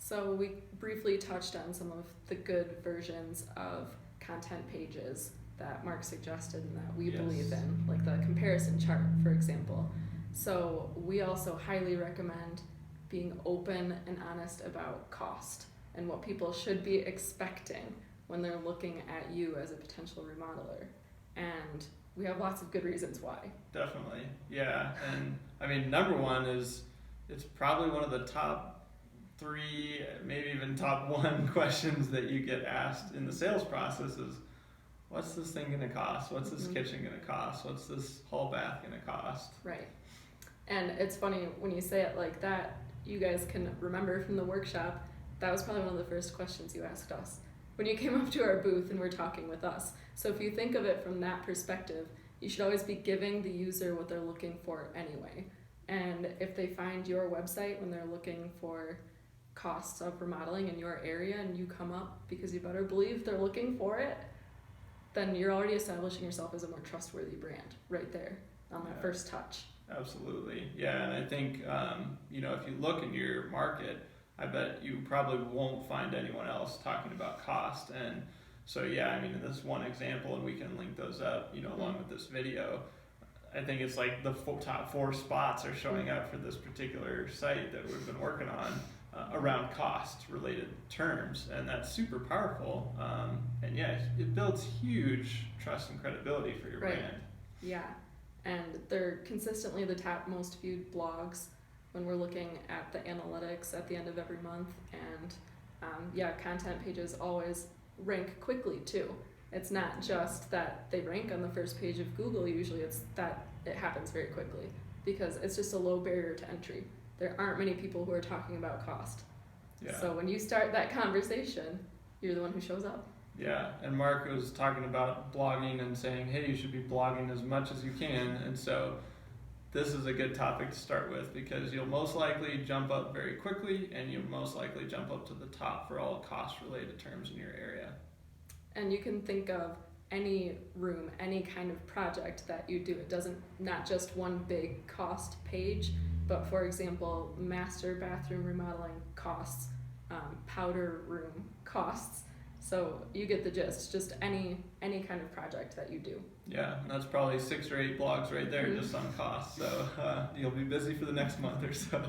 So we briefly touched on some of the good versions of content pages that Mark suggested and that we believe in, like the comparison chart, for example. So we also highly recommend being open and honest about cost and what people should be expecting when they're looking at you as a potential remodeler. And we have lots of good reasons why. Definitely, yeah. And I mean, number one is it's probably one of the top 3, maybe even top 1 questions that you get asked in the sales process is, what's this thing gonna cost? What's this kitchen gonna cost? What's this hall bath gonna cost? Right. And it's funny when you say it like that, you guys can remember from the workshop, that was probably one of the first questions you asked us when you came up to our booth and were talking with us. So if you think of it from that perspective, you should always be giving the user what they're looking for anyway. And if they find your website when they're looking for costs of remodeling in your area and you come up because you better believe they're looking for it, then you're already establishing yourself as a more trustworthy brand right there on that first touch. Absolutely. Yeah, and I think, if you look in your market, I bet you probably won't find anyone else talking about cost. And so, in this one example, and we can link those up, along with this video, I think it's like the top 4 spots are showing up for this particular site that we've been working on around cost-related terms, and that's super powerful. It builds huge trust and credibility for your brand. Yeah, and they're consistently the top most viewed blogs when we're looking at the analytics at the end of every month, and content pages always rank quickly too. It's not just that they rank on the first page of Google, usually it's that it happens very quickly because it's just a low barrier to entry. There aren't many people who are talking about cost. Yeah. So when you start that conversation, you're the one who shows up. Yeah, and Mark was talking about blogging and saying, hey, you should be blogging as much as you can, and so this is a good topic to start with because you'll most likely jump up very quickly and you'll most likely jump up to the top for all cost-related terms in your area. And you can think of any room, any kind of project that you do. It doesn't, not just one big cost page, but for example, master bathroom remodeling costs, powder room costs. So you get the gist, just any kind of project that you do. Yeah, and that's probably 6 or 8 blogs right there just on costs. So you'll be busy for the next month or so.